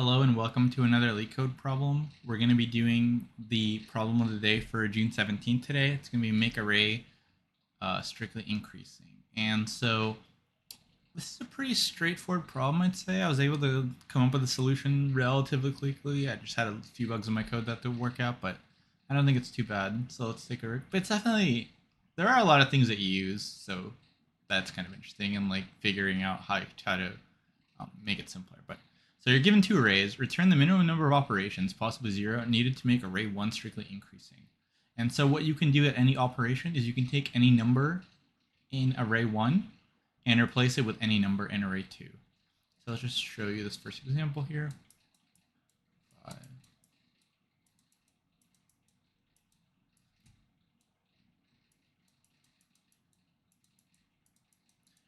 Hello and welcome to another LeetCode problem. We're going to be doing the problem of the day for June 17th today. It's going to be make array strictly increasing. And so this is a pretty straightforward problem, I'd say. I was able to come up with a solution relatively quickly. I just had a few bugs in my code that didn't work out, but I don't think it's too bad. So let's take a look. But it's definitely, there are a lot of things that you use, so that's kind of interesting, and like figuring out how to make it simpler. But so you're given two arrays. Return the minimum number of operations, possibly 0, needed to make array 1 strictly increasing. And so what you can do at any operation is you can take any number in array 1 and replace it with any number in array 2. So let's just show you this first example here. 5.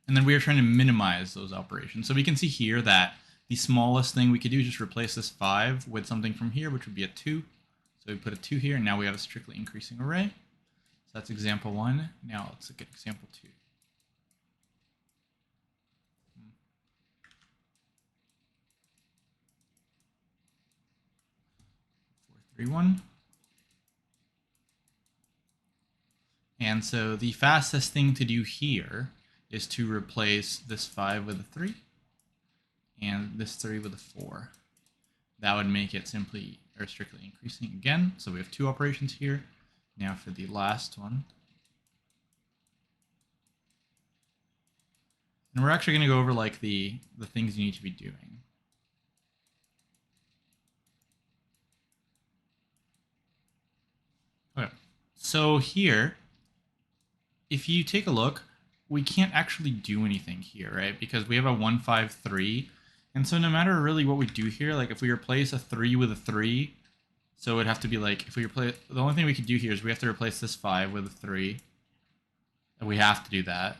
And then we are trying to minimize those operations. So we can see here that the smallest thing we could do is just replace this 5 with something from here, which would be a 2. So we put a 2 here, and now we have a strictly increasing array. So that's example 1. Now let's look at example 2. 4, 3, 1. And so the fastest thing to do here is to replace this 5 with a 3 and this 3 with a 4. That would make it simply or strictly increasing again. So we have 2 operations here. Now for the last one. And we're actually going to go over like the things you need to be doing. Okay. So here, if you take a look, we can't actually do anything here, right? Because we have a 1, 5, 3. And so no matter really what we do here, like if we replace a 3 with a 3, so it would have to be like, if we replace, the only thing we could do here is we have to replace this 5 with a 3. And we have to do that.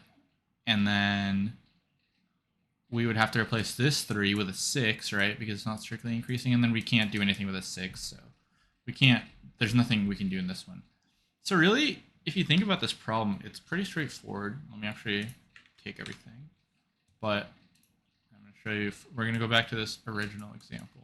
And then we would have to replace this 3 with a 6, right? Because it's not strictly increasing. And then we can't do anything with a 6. So we can't, there's nothing we can do in this one. So really, if you think about this problem, it's pretty straightforward. Let me actually take everything. But I'm going to show you, we're going to go back to this original example.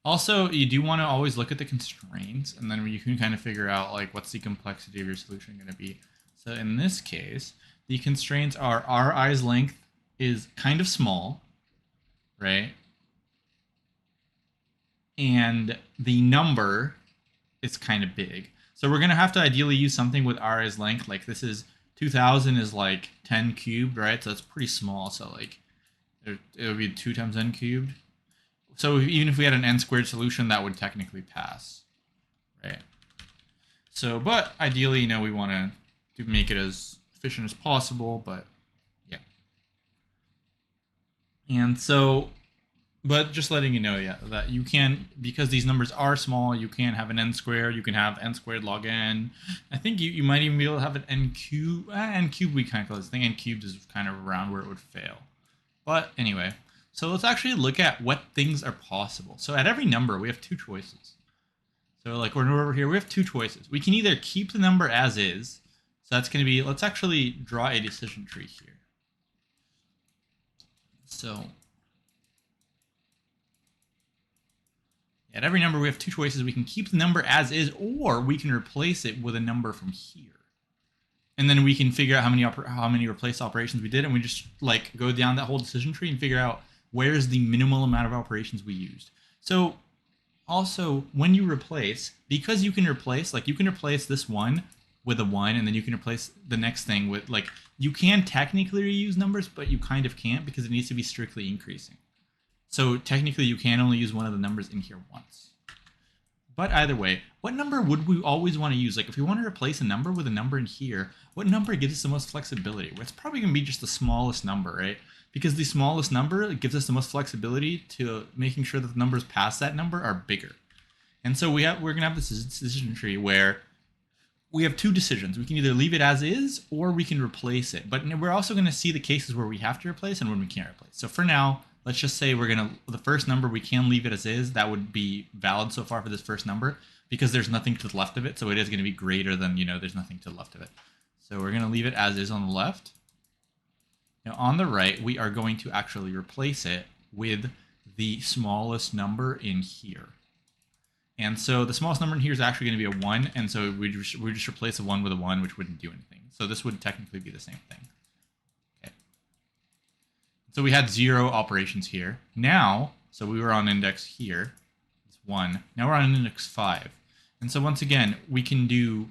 Also, you do want to always look at the constraints, and then you can kind of figure out like what's the complexity of your solution going to be. So in this case, the constraints are our i's length is kind of small, right? And the number is kind of big. So we're going to have to ideally use something with r as length. Like this is 2000 is like 10 cubed, right? So it's pretty small. So like it would be 2 times n cubed. So even if we had an n squared solution, that would technically pass, right? So, but ideally, you know, we want to make it as efficient as possible, but yeah. And so, but just letting you know, yeah, that you can, because these numbers are small, you can have an n squared, you can have n squared log n. I think you might even be able to have an n cube. N cubed we kind of close. I think n cubed is kind of around where it would fail. But anyway, so let's actually look at what things are possible. So at every number, we have 2 choices. So like we're over here, we have 2 choices. We can either keep the number as is. So that's going to be, let's actually draw a decision tree here. So at every number, we have 2 choices. We can keep the number as is, or we can replace it with a number from here. And then we can figure out how many replace operations we did, and we just like go down that whole decision tree and figure out where's the minimal amount of operations we used. So also, when you replace, because you can replace, like you can replace this 1 with a 1, and then you can replace the next thing with, like, you can technically reuse numbers, but you kind of can't because it needs to be strictly increasing. So technically, you can only use one of the numbers in here once. But either way, what number would we always want to use? Like if we want to replace a number with a number in here, what number gives us the most flexibility? Well, it's probably going to be just the smallest number, right? Because the smallest number gives us the most flexibility to making sure that the numbers past that number are bigger. And so we're going to have this decision tree where we have 2 decisions. We can either leave it as is or we can replace it. But we're also going to see the cases where we have to replace and when we can't replace. So for now, let's just say we're going to, the first number we can leave it as is. That would be valid so far for this first number because there's nothing to the left of it. So it is going to be greater than, you know, there's nothing to the left of it. So we're going to leave it as is on the left. Now on the right, we are going to actually replace it with the smallest number in here. And so the smallest number in here is actually going to be a 1, and so we just replace a 1 with a 1, which wouldn't do anything. So this would technically be the same thing. Okay. So we had 0 operations here. Now, so we were on index here. It's 1. Now we're on index 5. And so once again, we can do,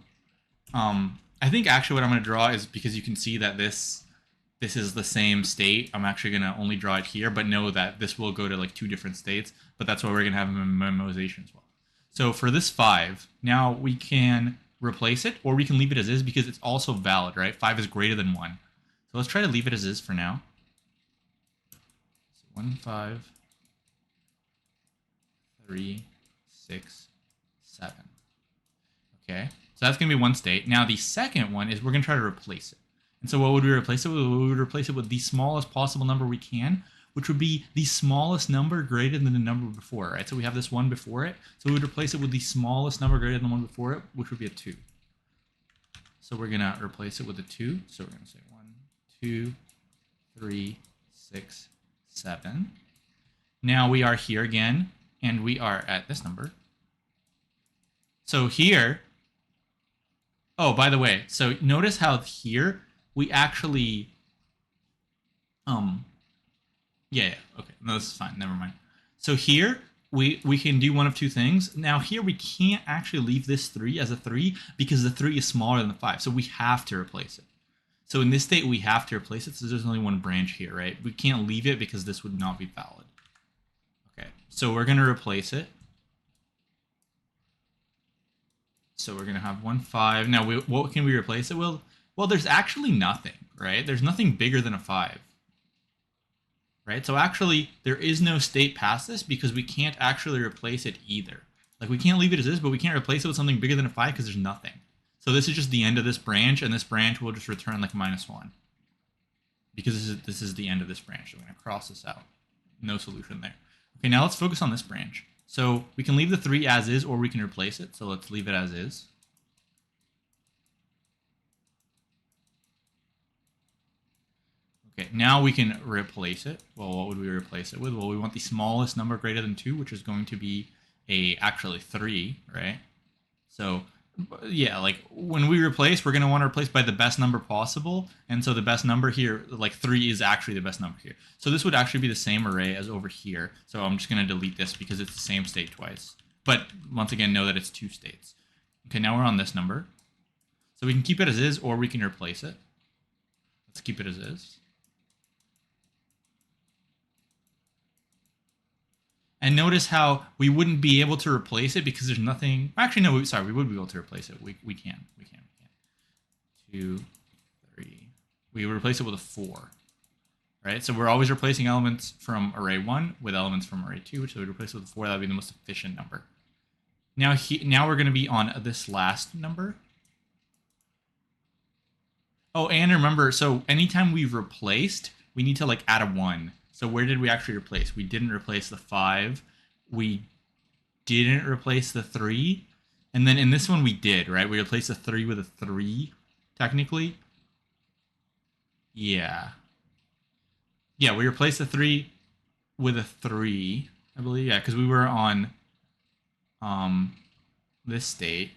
I think actually what I'm going to draw is, because you can see that this is the same state, I'm actually going to only draw it here, but know that this will go to like 2 different states, but that's why we're going to have memoization as well. So for this 5, now we can replace it, or we can leave it as is because it's also valid, right? 5 is greater than 1. So let's try to leave it as is for now. So 1, 5, 3, 6, 7. Okay, so that's going to be one state. Now the second one is we're going to try to replace it. And so what would we replace it with? We would replace it with the smallest possible number we can, which would be the smallest number greater than the number before, right? So we have this 1 before it. So we would replace it with the smallest number greater than the one before it, which would be a 2. So we're going to replace it with a 2. So we're going to say 1, 2, 3, 6, 7. Now we are here again, and we are at this number. So here, oh, by the way, so notice how here we actually, yeah, okay, no, this is fine, never mind. So here, we can do one of 2 things. Now here we can't actually leave this 3 as a 3 because the 3 is smaller than the 5, so we have to replace it. So in this state, we have to replace it, so there's only one branch here, right? We can't leave it because this would not be valid. Okay, so we're going to replace it. So we're going to have 1, 5. Now, what can we replace it with? Well, there's actually nothing, right? There's nothing bigger than a 5. Right? So actually, there is no state past this because we can't actually replace it either. Like, we can't leave it as is, but we can't replace it with something bigger than a 5 because there's nothing. So this is just the end of this branch, and this branch will just return like -1. Because this is the end of this branch. So we're going to cross this out. No solution there. Okay, now let's focus on this branch. So we can leave the 3 as is, or we can replace it. So let's leave it as is. Okay, now we can replace it. Well, what would we replace it with? Well, we want the smallest number greater than 2, which is going to be actually 3, right? So yeah, like when we replace, we're going to want to replace by the best number possible. And so the best number here, like 3 is actually the best number here. So this would actually be the same array as over here. So I'm just going to delete this because it's the same state twice. But once again, know that it's 2 states. Okay, now we're on this number. So we can keep it as is, or we can replace it. Let's keep it as is. And notice how we wouldn't be able to replace it because there's nothing. Actually, no, sorry, we would be able to replace it. We can. 2, 3. We would replace it with a 4. Right? So we're always replacing elements from array 1 with elements from array 2, which we would replace it with a 4. That would be the most efficient number. Now we're going to be on this last number. Oh, and remember, so anytime we've replaced, we need to like add a 1. So where did we actually replace? We didn't replace the 5. We didn't replace the 3. And then in this one we did, right? We replaced the 3 with a 3, technically. Yeah. Yeah, we replaced the 3 with a 3, I believe. Yeah, because we were on this state.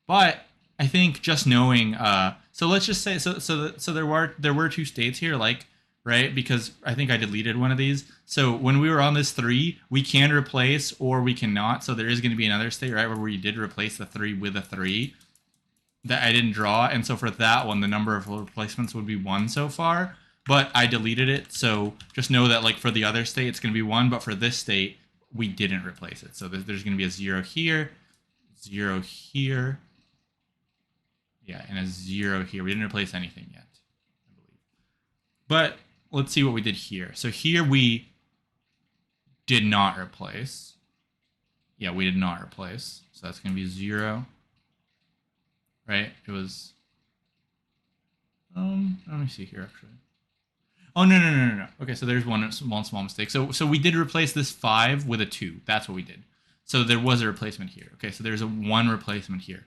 But I think just knowing, so let's just say, so there were 2 states here, like, right? Because I think I deleted one of these. So when we were on this 3, we can replace or we cannot. So there is going to be another state, right, where we did replace the 3 with a 3 that I didn't draw. And so for that one, the number of replacements would be 1 so far, but I deleted it. So just know that like for the other state, it's going to be 1, but for this state, we didn't replace it. So there's going to be a 0 here, 0 here. Yeah, and a 0 here. We didn't replace anything yet, I believe. But let's see what we did here. So here we did not replace. Yeah, we did not replace. So that's going to be 0. Right? It was... let me see here, actually. Oh, no. Okay, so there's one small mistake. So we did replace this 5 with a 2. That's what we did. So there was a replacement here. Okay, so there's a 1 replacement here.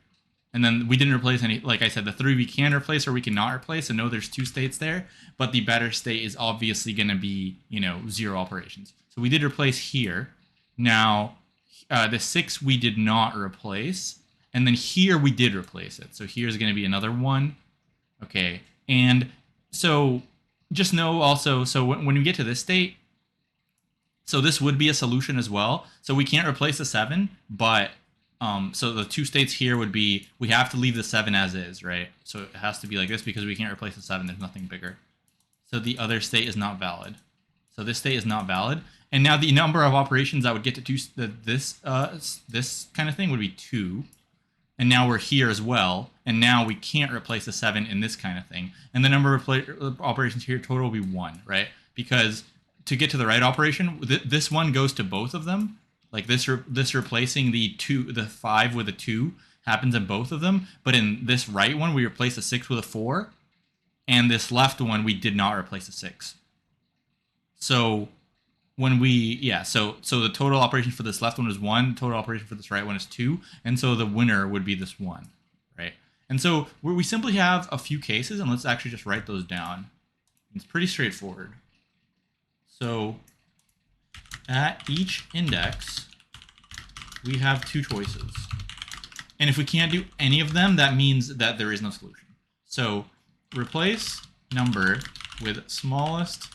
And then we didn't replace any, like I said, the 3 we can replace or we cannot replace. So no, there's 2 states there, but the better state is obviously going to be, 0 operations. So we did replace here. Now, the 6 we did not replace. And then here we did replace it. So here's going to be another 1. Okay. And so just know also, so when we get to this state, so this would be a solution as well. So we can't replace the 7, but so the 2 states here would be, we have to leave the 7 as is, right? So it has to be like this because we can't replace the 7. There's nothing bigger. So the other state is not valid. So this state is not valid. And now the number of operations that would get to this kind of thing would be 2. And now we're here as well. And now we can't replace the 7 in this kind of thing. And the number of operations here total will be 1, right? Because to get to the right operation, this one goes to both of them. Like this replacing the 5 with a 2 happens in both of them. But in this right one, we replace a 6 with a 4. And this left one, we did not replace a 6. So when so the total operation for this left one is 1. Total operation for this right one is 2. And so the winner would be this 1, right? And so we simply have a few cases, and let's actually just write those down. It's pretty straightforward. So at each index, we have 2 choices. And if we can't do any of them, that means that there is no solution. So replace number with smallest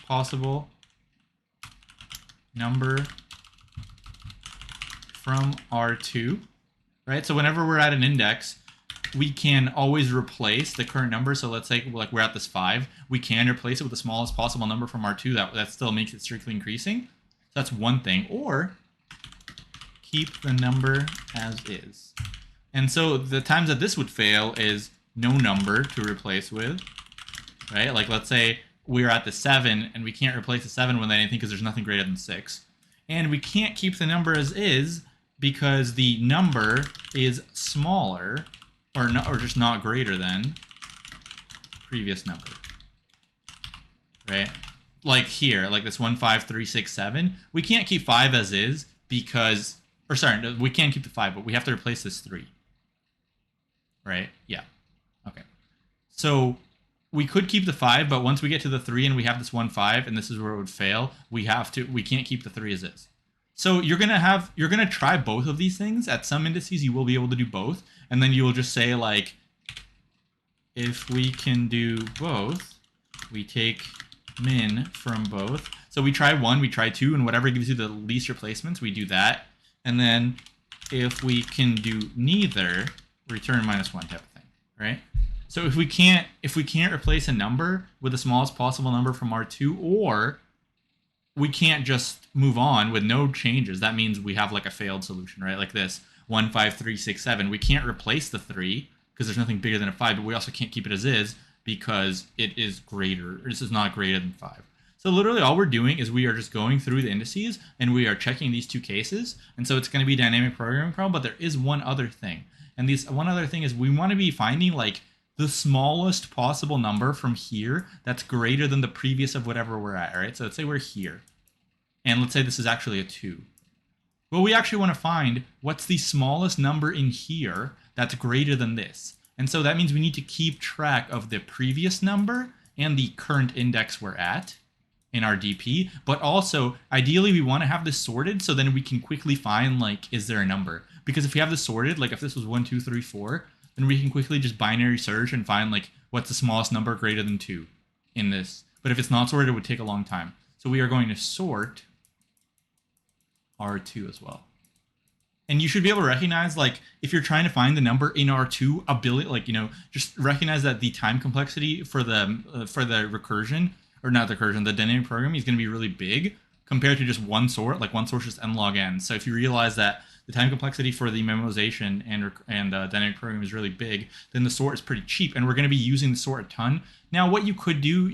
possible number from R2, right? So whenever we're at an index, we can always replace the current number. So let's say like we're at this 5, we can replace it with the smallest possible number from R2. That still makes it strictly increasing. So that's one thing. Or keep the number as is. And so the times that this would fail is no number to replace with, right? Like let's say we're at the 7 and we can't replace the 7 with anything because there's nothing greater than 6. And we can't keep the number as is because the number is smaller or just not greater than previous number, right? Like here, like this 1, 5, 3, 6, 7. We can't keep 5 as is because, or sorry, we can keep the 5, but we have to replace this 3, right? Yeah. Okay. So we could keep the 5, but once we get to the 3 and we have this 1, 5, and this is where it would fail, we can't keep the 3 as is. So you're gonna try both of these things. At some indices, you will be able to do both, and then you will just say like, if we can do both, we take min from both. So we try 1, we try 2, and whatever gives you the least replacements, we do that. And then if we can do neither, return -1 type of thing, right? So if we can't replace a number with the smallest possible number from R2, or we can't just move on with no changes, that means we have like a failed solution, right? Like this 1, 5, 3, 6, 7. We can't replace the 3 because there's nothing bigger than a 5, but we also can't keep it as is because it is greater. This is not greater than 5. So literally all we're doing is we are just going through the indices and we are checking these 2 cases. And so it's going to be a dynamic programming problem, but there is one other thing. And this one other thing is we want to be finding like the smallest possible number from here that's greater than the previous of whatever we're at, right? So let's say we're here. And let's say this is actually a 2. Well, we actually want to find what's the smallest number in here that's greater than this. And so that means we need to keep track of the previous number and the current index we're at in our DP. But also, ideally, we want to have this sorted so then we can quickly find, like, is there a number? Because if we have this sorted, like if this was 1, 2, 3, 4, then we can quickly just binary search and find, like, what's the smallest number greater than 2 in this. But if it's not sorted, it would take a long time. So we are going to sort R2 as well. And you should be able to recognize, like, if you're trying to find the number in R2, like, just recognize that the time complexity for the recursion, or not the recursion, the dynamic programming is going to be really big compared to just one sort. Like one sort is just n log n. So if you realize that the time complexity for the memorization and dynamic programming is really big, then the sort is pretty cheap, and we're going to be using the sort a ton. Now, what you could do,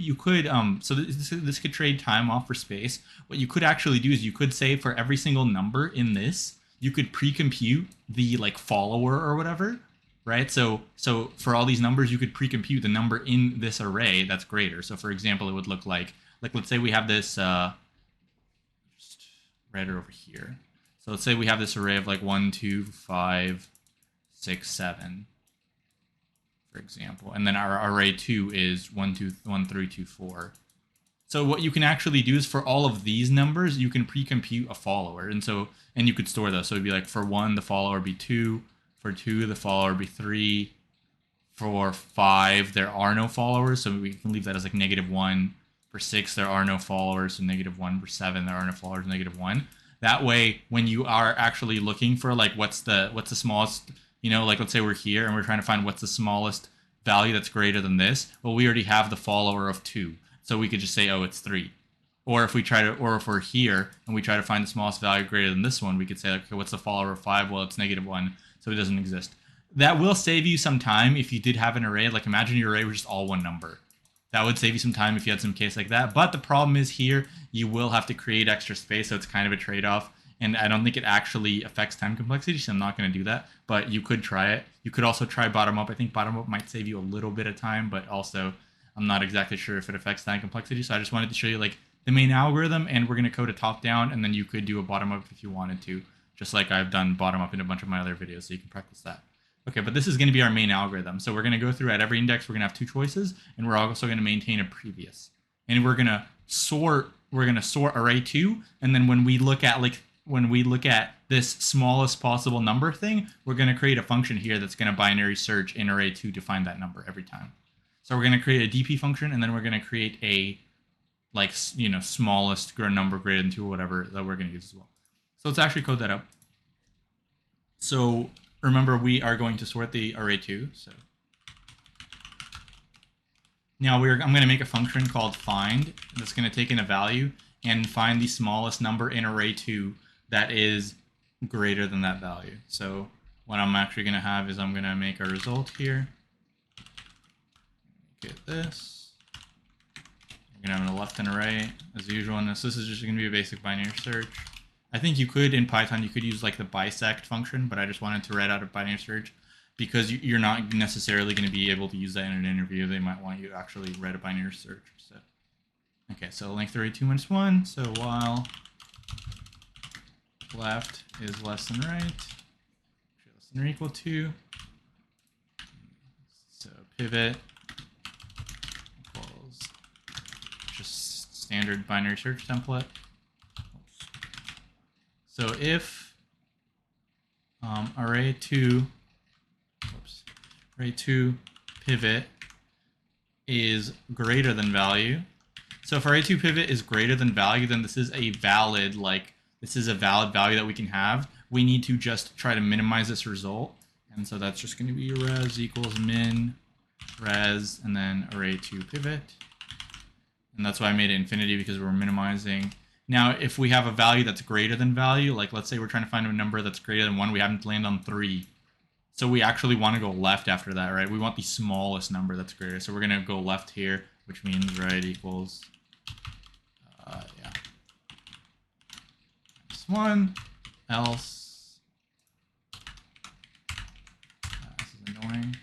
so this could trade time off for space. What you could actually do is you could say for every single number in this, you could pre-compute the like follower or whatever, right? So for all these numbers, you could pre-compute the number in this array that's greater. So for example, it would look like let's say we have this, just right over here. So let's say we have this array of like 1, 2, 5, 6, 7, for example. And then our array 2 is 1, 2, 1, 3, 2, 4. So what you can actually do is for all of these numbers, you can pre-compute a follower. And you could store those. So it'd be like for 1, the follower would be 2. For 2, the follower would be 3. For 5, there are no followers. So we can leave that as like -1. For 6, there are no followers. So -1. For 7, there are no followers, -1. That way, when you are actually looking for like what's the smallest, like let's say we're here and we're trying to find what's the smallest value that's greater than this. Well, we already have the follower of 2. So we could just say, oh, it's 3. Or if we're here and we try to find the smallest value greater than this one, we could say, okay, what's the follower of 5? Well, it's -1, so it doesn't exist. That will save you some time if you did have an array. Like imagine your array was just all one number. That would save you some time if you had some case like that. But the problem is here, you will have to create extra space, so it's kind of a trade-off. And I don't think it actually affects time complexity, so I'm not going to do that. But you could try it. You could also try bottom-up. I think bottom-up might save you a little bit of time, but also I'm not exactly sure if it affects time complexity. So I just wanted to show you like the main algorithm, and we're going to code a top-down, and then you could do a bottom-up if you wanted to, just like I've done bottom-up in a bunch of my other videos, so you can practice that. Okay, but this is going to be our main algorithm. So we're going to go through at every index, we're going to have 2 choices, and we're also going to maintain a previous. And we're going to sort array 2, and then when we look at this smallest possible number thing, we're going to create a function here that's going to binary search in array 2 to find that number every time. So we're going to create a DP function, and then we're going to create a smallest number greater than 2 or whatever that we're going to use as well. So let's actually code that up. So remember, we are going to sort the array 2. So now I'm going to make a function called find that's going to take in a value and find the smallest number in array 2 that is greater than that value. So what I'm actually going to have is I'm going to make a result here. Get this. We're going to have a left and array as usual. And this is just going to be a basic binary search. I think you could, in Python, you could use like the bisect function, but I just wanted to write out a binary search because you're not necessarily going to be able to use that in an interview. They might want you to actually write a binary search. So, okay, so length array 2 minus 1. So while left is less than right, less than or equal to. So pivot equals just standard binary search template. So if array 2 pivot is greater than value. So if array 2 pivot is greater than value, then this is a valid value that we can have. We need to just try to minimize this result. And so that's just going to be res equals min res and then array 2 pivot. And that's why I made it infinity, because we're minimizing. Now, if we have a value that's greater than value, like let's say we're trying to find a number that's greater than 1, we happen to land on 3. So we actually want to go left after that, right? We want the smallest number that's greater. So we're going to go left here, which means right equals, -1, else, this is annoying.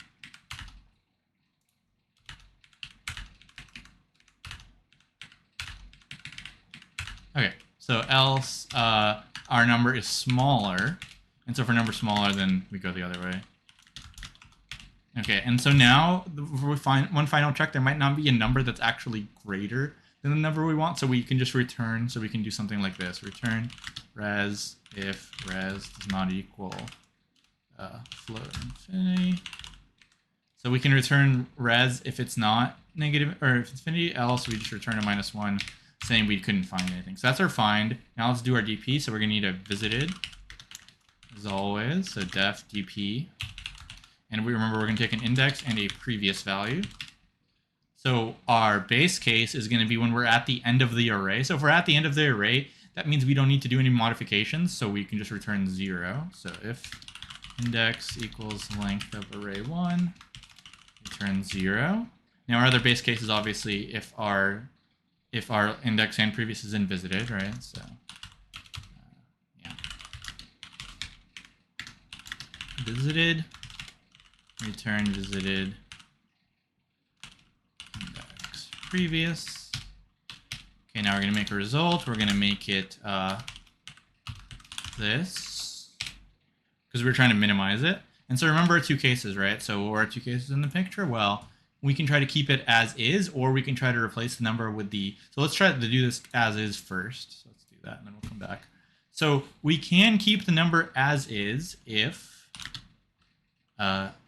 Okay, so else our number is smaller, and so for number smaller, then we go the other way. Okay, and so now we find one final check. There might not be a number that's actually greater than the number we want, so we can just return. So we can do something like this: return res if res does not equal float infinity. So we can return res if it's not negative, or if it's infinity. Else we just return a -1. Saying we couldn't find anything. So that's our find. Now let's do our DP. So we're going to need a visited, as always. So def DP. And we remember we're going to take an index and a previous value. So our base case is going to be when we're at the end of the array. So if we're at the end of the array, that means we don't need to do any modifications. So we can just return 0. So if index equals length of array 1, return 0. Now our other base case is obviously if our index and previous is in visited, right? So, yeah. Visited, return visited, index previous. Okay, now we're going to make a result. We're going to make it this, because we're trying to minimize it. And so remember our two cases, right? So what were our two cases in the picture? Well, we can try to keep it as is, or we can try to replace the number with the, so let's try to do this as is first. So let's do that and then we'll come back. So we can keep the number as is if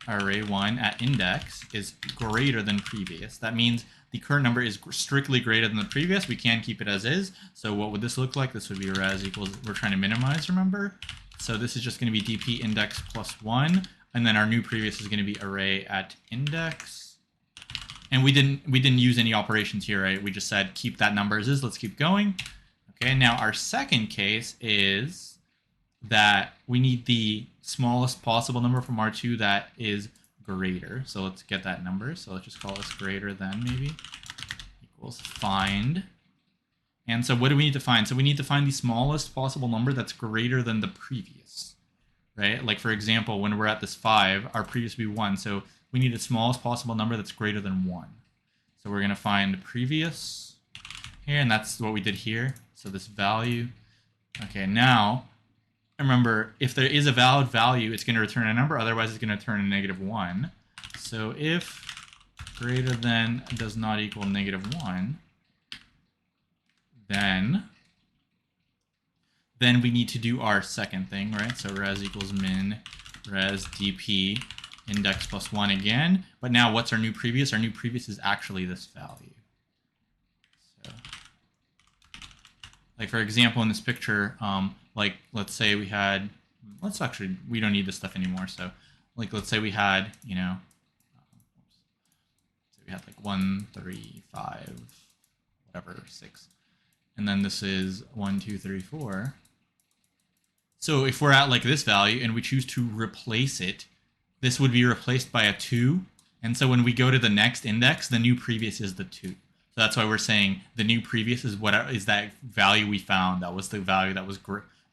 array 1 at index is greater than previous. That means the current number is strictly greater than the previous. We can keep it as is. So what would this look like? This would be res equals, we're trying to minimize, remember? So this is just going to be dp index plus 1, and then our new previous is going to be array at index. And we didn't use any operations here, right? We just said keep that number as is. Let's keep going. Okay, now our second case is that we need the smallest possible number from R2 that is greater. So let's get that number. So let's just call this greater than maybe equals find. And so what do we need to find? So we need to find the smallest possible number that's greater than the previous, right? Like for example, when we're at this 5, our previous would be 1. So we need the smallest possible number that's greater than 1. So we're going to find previous here, and that's what we did here. So this value. Okay, now remember, if there is a valid value, it's going to return a number. Otherwise, it's going to return a -1. So if greater than does not equal -1, then we need to do our second thing, right? So res equals min res dp index plus 1 again. But now what's our new previous? Our new previous is actually this value. So, like for example, in this picture, like let's say we had, we don't need this stuff anymore. So like let's say we had, you know, so we had like 1, 3, 5, whatever, 6. And then this is 1, 2, 3, 4. So if we're at like this value and we choose to replace it, this would be replaced by a 2. And so when we go to the next index, the new previous is the 2. So that's why we're saying the new previous is what is that value we found. That was the value that was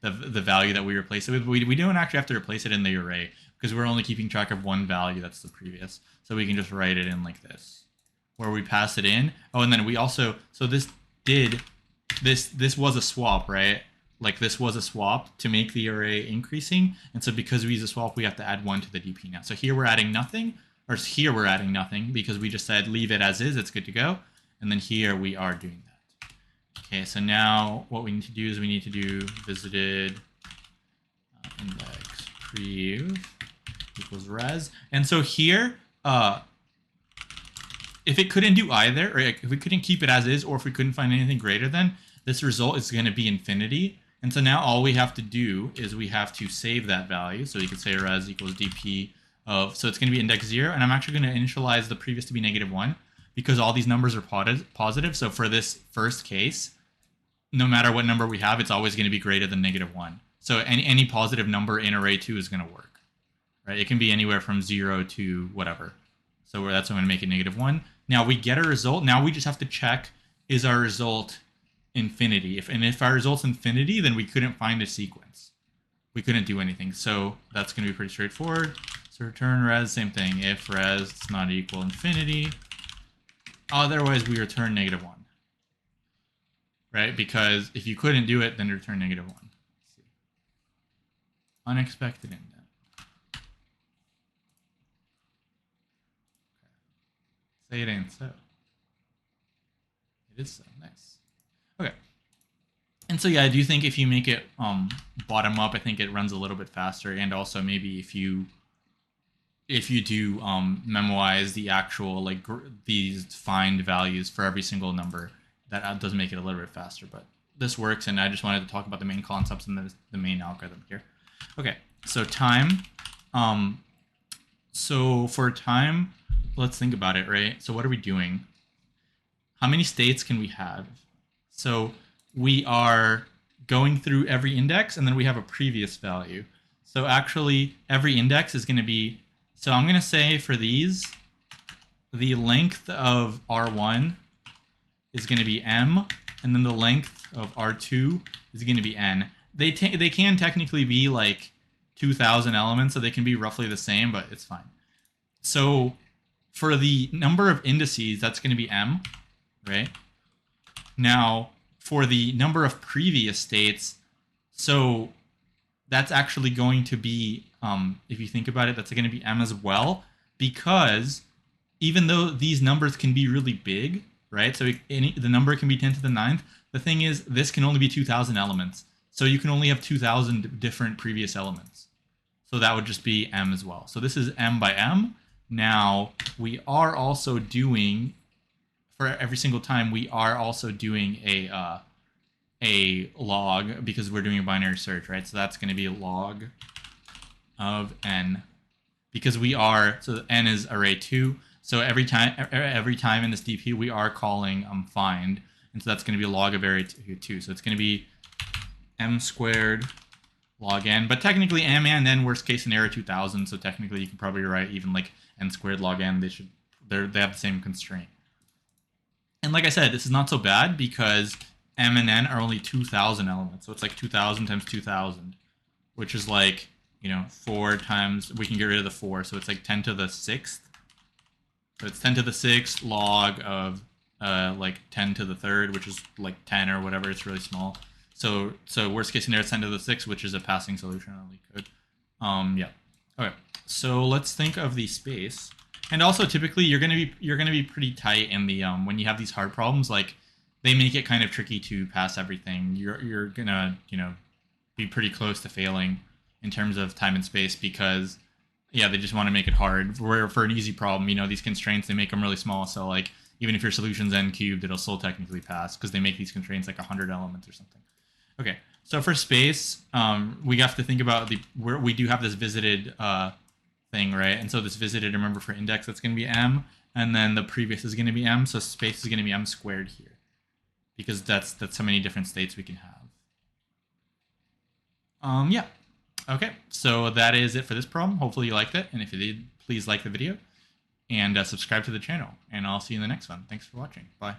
the value that we replaced it with. We don't actually have to replace it in the array because we're only keeping track of one value. That's the previous. So we can just write it in like this, where we pass it in. Oh, and then we also, so this was a swap, right? Like this was a swap to make the array increasing. And so because we use a swap, we have to add 1 to the DP now. So here we're adding nothing, or here we're adding nothing because we just said leave it as is, it's good to go. And then here we are doing that. Okay, so now what we need to do is we need to do visited index prev equals res. And so here, if it couldn't do either, or if we couldn't keep it as is, or if we couldn't find anything greater than, this result is going to be infinity. And so now all we have to do is we have to save that value. So you could say res equals dp of, so it's going to be index 0. And I'm actually going to initialize the previous to be -1 because all these numbers are positive. So for this first case, no matter what number we have, it's always going to be greater than -1. So any positive number in array 2 is going to work, right? It can be anywhere from 0 to whatever. So that's why I'm going to make it -1. Now we get a result. Now we just have to check, is our result infinity? If our result's infinity, then we couldn't find a sequence. We couldn't do anything. So that's going to be pretty straightforward. So return res, same thing. If res does not equal infinity, otherwise we return -1. Right? Because if you couldn't do it, then return -1. Let's see. Unexpected indent. Say it ain't so. It is so. Nice. Okay. And so yeah, I do think if you make it bottom up, I think it runs a little bit faster. And also maybe if you do memoize the actual like these find values for every single number, that does make it a little bit faster. But this works, and I just wanted to talk about the main concepts and the main algorithm here. Okay, so time. So for time, let's think about it, right? So what are we doing? How many states can we have? So we are going through every index, and then we have a previous value. So actually, every index is going to be, so I'm going to say for these, the length of R1 is going to be M, and then the length of R2 is going to be N. They can technically be like 2,000 elements, so they can be roughly the same, but it's fine. So for the number of indices, that's going to be M, right? Now, for the number of previous states, so that's actually going to be if you think about it, that's going to be m as well, because even though these numbers can be really big, right? So the number can be 10 to the 9th. The thing is, this can only be 2,000 elements. So you can only have 2,000 different previous elements. So that would just be m as well. So this is m by m. Now, we are also doing, for every single time, we are also doing a log, because we're doing a binary search, right? So that's going to be a log of n, because we are, so n is array 2. So every time in this DP, we are calling find, and so that's going to be a log of array 2. So it's going to be m squared log n, but technically m and n worst case scenario 2,000. So technically you can probably write even like n squared log n. They have the same constraint. And like I said, this is not so bad because m and n are only 2,000 elements. So it's like 2,000 times 2,000, which is like, 4 times, we can get rid of the 4. So it's like 10 to the 6th. So it's 10 to the 6th log of like 10 to the 3rd, which is like 10 or whatever. It's really small. So worst case scenario, 10 to the 6th, which is a passing solution on LeetCode. Yeah. Okay. So let's think of the space. And also, typically, you're gonna be pretty tight in the when you have these hard problems. Like, they make it kind of tricky to pass everything. You're gonna be pretty close to failing in terms of time and space, because they just want to make it hard. Where for an easy problem, these constraints, they make them really small. So like, even if your solution's n cubed, it'll still technically pass because they make these constraints like 100 elements or something. Okay, so for space, we have to think about we do have this visited thing, right? And so this visited, remember, for index, that's going to be m, and then the previous is going to be m. So space is going to be m squared here, because that's how many different states we can have. Yeah. Okay, so that is it for this problem. Hopefully you liked it, and if you did, please like the video and subscribe to the channel, and I'll see you in the next one. Thanks for watching. Bye.